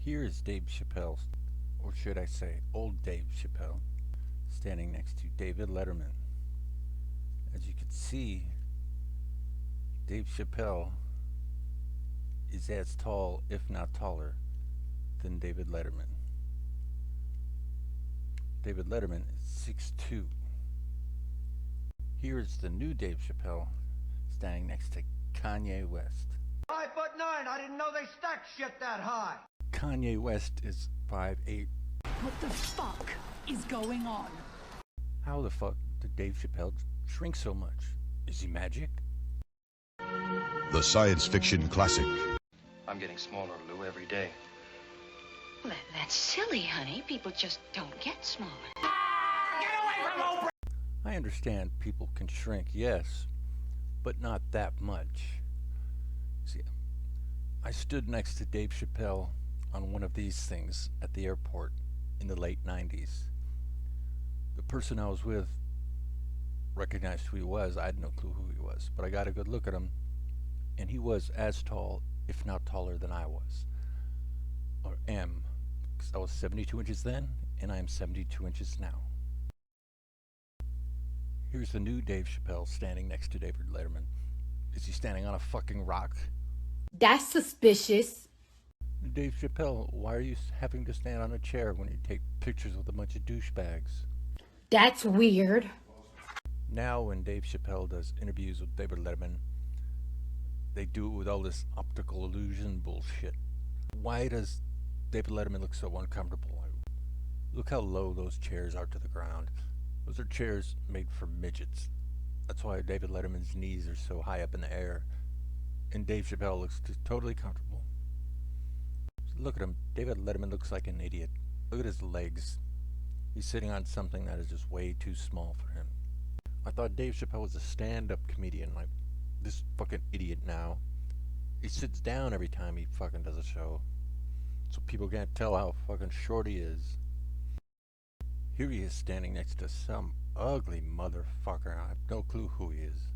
Here is Dave Chappelle, or should I say old Dave Chappelle, standing next to David Letterman. As you can see, Dave Chappelle is as tall, if not taller, than David Letterman. David Letterman is 6'2". Here is the new Dave Chappelle, standing next to Kanye West. 5'9". I didn't know they stacked shit that high. Kanye West is 5'8". What the fuck is going on? How the fuck did Dave Chappelle shrink so much? Is he magic? The science fiction classic. I'm getting smaller, Lou, every day. Well, that's silly, honey. People just don't get smaller. I understand people can shrink, yes, but not that much. See, I stood next to Dave Chappelle on one of these things at the airport in the late 90s. The person I was with recognized who he was. I had no clue who he was, but I got a good look at him, and he was as tall, if not taller, than I was, or am, because I was 72 inches then, and I am 72 inches now. Here's the new Dave Chappelle standing next to David Letterman. Is he standing on a fucking rock? That's suspicious. Dave Chappelle, why are you having to stand on a chair when you take pictures with a bunch of douchebags? That's weird. Now when Dave Chappelle does interviews with David Letterman, they do it with all this optical illusion bullshit. Why does David Letterman look so uncomfortable? Look how low those chairs are to the ground. Those are chairs made for midgets. That's why David Letterman's knees are so high up in the air. And Dave Chappelle looks just totally comfortable. Look at him. David Letterman looks like an idiot. Look at his legs. He's sitting on something that is just way too small for him. I thought Dave Chappelle was a stand-up comedian, like this fucking idiot now. He sits down every time he fucking does a show, so people can't tell how fucking short he is. Here he is standing next to some ugly motherfucker. I have no clue who he is.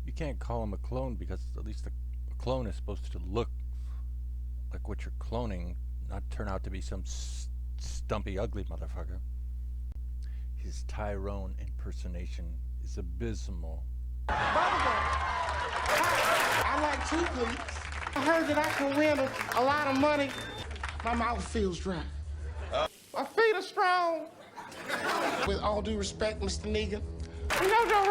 You can't call him a clone because at least a clone is supposed to look like what you're cloning, not turn out to be some stumpy, ugly motherfucker. His Tyrone impersonation is abysmal. I like 2, please. I heard that I can win a lot of money. My mouth feels dry. My feet are strong. With all due respect, Mr. Negan. You know, Joe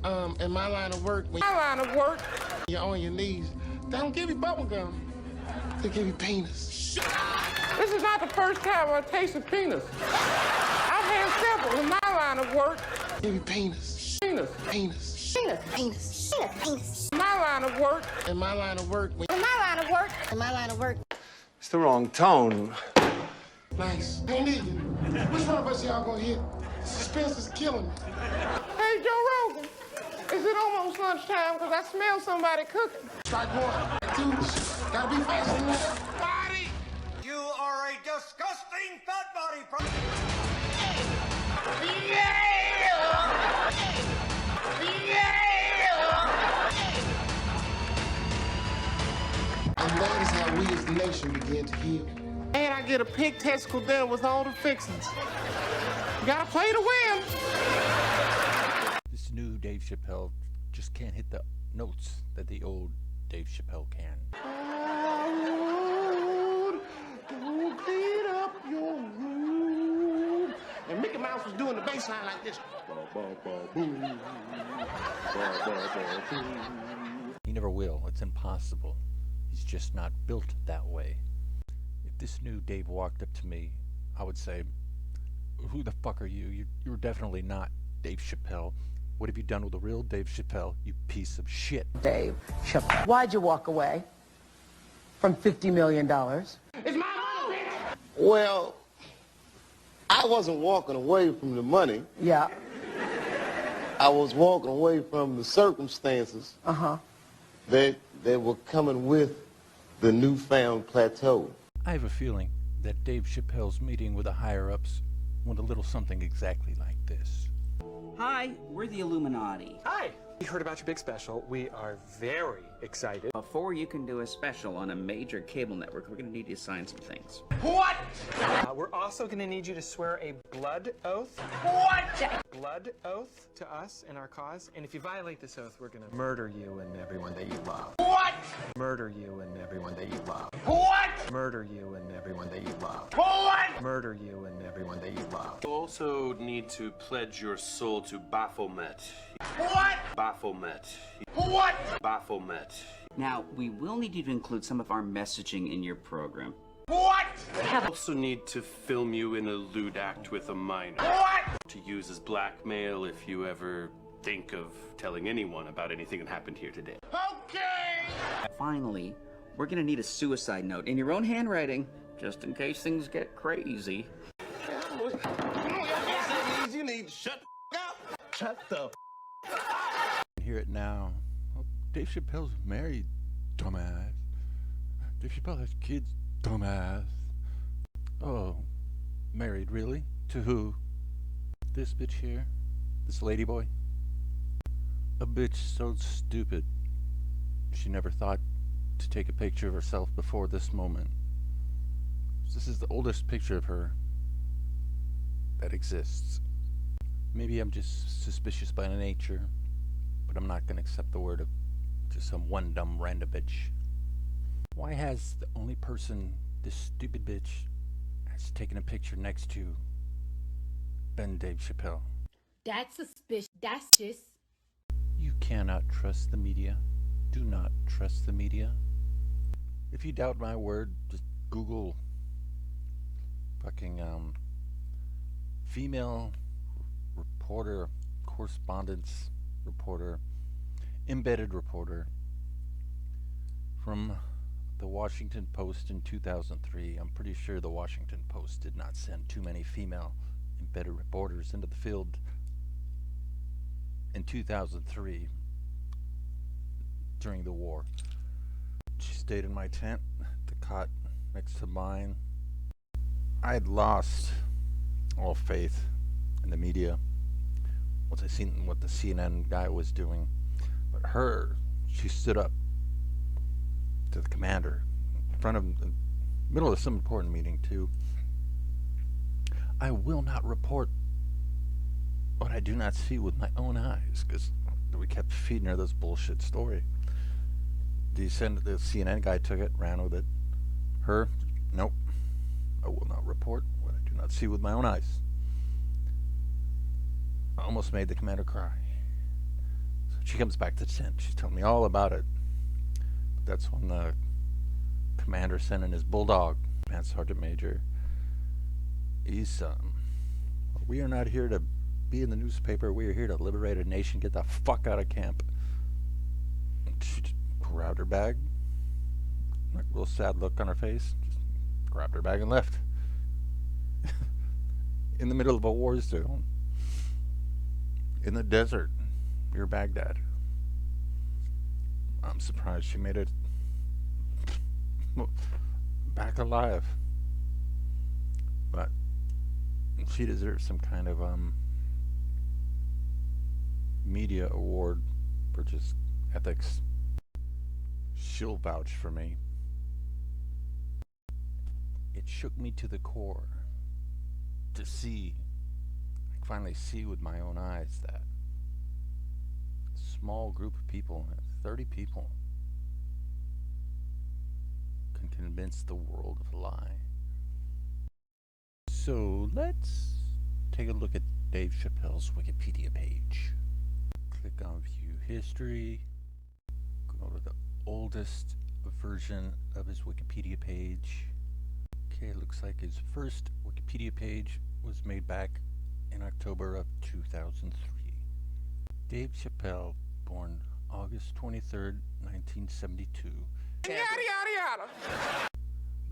Rogan. In my line of work, you're on your knees. They don't give you bubble gum. They give you penis. This is not the first time I tasted penis. I've had several in my line of work. Give you penis. Penis. Penis. Penis, penis, penis, penis. In my line of work. In my line of work. It's the wrong tone. Nice. Hey, Negan, which one of us y'all gonna hit? Suspense is killing me. Hey, Joe Rogan, is it almost lunchtime? Because I smell somebody cooking. Strike 1, 2, gotta be fast than that. Body! You are a disgusting fat body. And that is how we as the nation begin to heal. And I get a pig testicle dinner with all the fixings. You gotta play to win. This new Dave Chappelle just can't hit the notes that the old Dave Chappelle can. Don't beat up your room. And Mickey Mouse was doing the bass line like this. He never will. It's impossible. He's just not built that way. If this new Dave walked up to me, I would say, who the fuck are you? You're definitely not Dave Chappelle. What have you done with the real Dave Chappelle, you piece of shit? Dave Chappelle. Why'd you walk away from $50 million? It's my money, bitch. Well, I wasn't walking away from the money. Yeah. I was walking away from the circumstances that were coming with the newfound plateau. I have a feeling that Dave Chappelle's meeting with the higher-ups went a little something exactly like this. Hi, we're the Illuminati. Hi, We heard about your big special. We are very excited. Before you can do a special on a major cable network, we're going to need you to sign some things. What? We're also going to need you to swear a blood oath. What? Blood oath to us and our cause. And if you violate this oath, we're going to murder you and everyone that you love. What? Murder you and everyone that you love. What? Murder you and everyone that you love. What? Murder you and everyone that you love. You also need to pledge your soul to Baphomet. What? Baphomet. What? Baphomet. Now, we will need you to include some of our messaging in your program. What? We also need to film you in a lewd act with a minor. What? To use as blackmail if you ever think of telling anyone about anything that happened here today. Okay. Finally, we're going to need a suicide note in your own handwriting, just in case things get crazy. You need to shut the up. Shut the Hear it now. Oh, Dave Chappelle's married, dumbass. Dave Chappelle has kids, dumbass. Oh, married, really? To who? This bitch here? This ladyboy? A bitch so stupid she never thought to take a picture of herself before this moment. This is the oldest picture of her that exists. Maybe I'm just suspicious by nature, but I'm not gonna accept the word of just some one dumb random bitch. Why has the only person this stupid bitch has taken a picture next to been Dave Chappelle? That's suspicious. That's just. You cannot trust the media. Do not trust the media. If you doubt my word, just Google fucking female reporter, correspondence reporter, embedded reporter from the Washington Post in 2003. I'm pretty sure the Washington Post did not send too many female embedded reporters into the field in 2003 during the war. She stayed in my tent, the cot next to mine. I had lost all faith in the media once I seen what the CNN guy was doing. But her, she stood up to the commander in front of the middle of some important meeting too. I will not report what I do not see with my own eyes, because we kept feeding her this bullshit story. The CNN guy took it, ran with it. Her, nope. I will not report what I do not see with my own eyes. I almost made the commander cry. So she comes back to the tent. She's telling me all about it. But that's when the commander sent in his bulldog, man, Sergeant Major. He's, we are not here to be in the newspaper. We are here to liberate a nation. Get the fuck out of camp. And she just grabbed her bag, like a real sad look on her face, just grabbed her bag and left. In the middle of a war zone, in the desert near Baghdad. I'm surprised she made it back alive. But she deserves some kind of media award for just ethics. She'll vouch for me. It shook me to the core to see, I finally see with my own eyes, that a small group of people, 30 people, can convince the world of a lie. So let's take a look at Dave Chappelle's Wikipedia page. Click on View History. Go to the oldest version of his Wikipedia page. Okay, it looks like his first Wikipedia page was made back in October of 2003. Dave Chappelle, born August 23rd, 1972. Yada, yada, yada.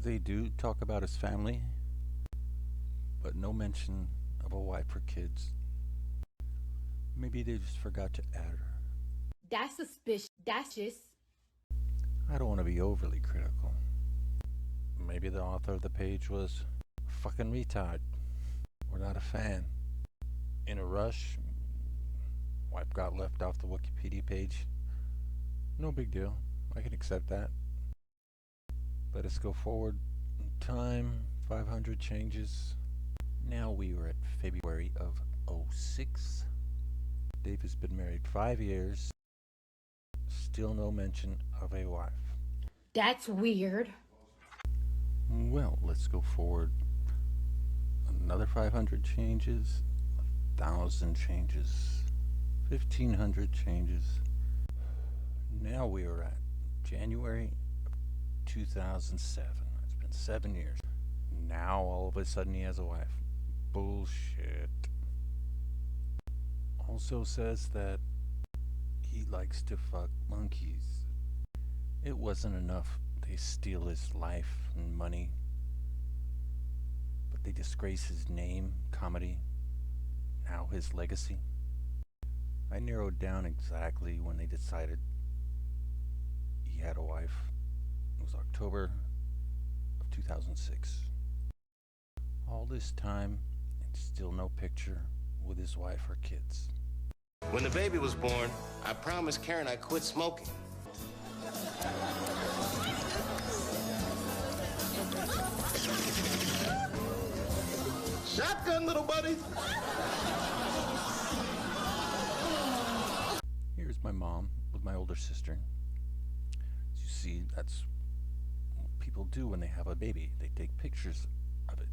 They do talk about his family, but no mention of a wife or kids. Maybe they just forgot to add her. That's suspicious. That's just. I don't want to be overly critical. Maybe the author of the page was a fucking retard. We're not a fan. In a rush? Why wife got left off the Wikipedia page. No big deal. I can accept that. Let us go forward in time. 500 changes. Now we are at February of 06. Dave has been married 5 years. Still no mention of a wife. That's weird. Well, let's go forward. Another 500 changes. 1,000 changes. 1,500 changes. Now we are at January of 2007. It's been 7 years. Now all of a sudden he has a wife. Bullshit. Also says that he likes to fuck monkeys. It wasn't enough they steal his life and money, but they disgrace his name, comedy, now his legacy. I narrowed down exactly when they decided he had a wife. It was October of 2006. All this time, and still no picture with his wife or kids. When the baby was born, I promised Karen I'd quit smoking. Shotgun, little buddy. Here's my mom with my older sister. As you see, that's what people do when they have a baby. They take pictures of it.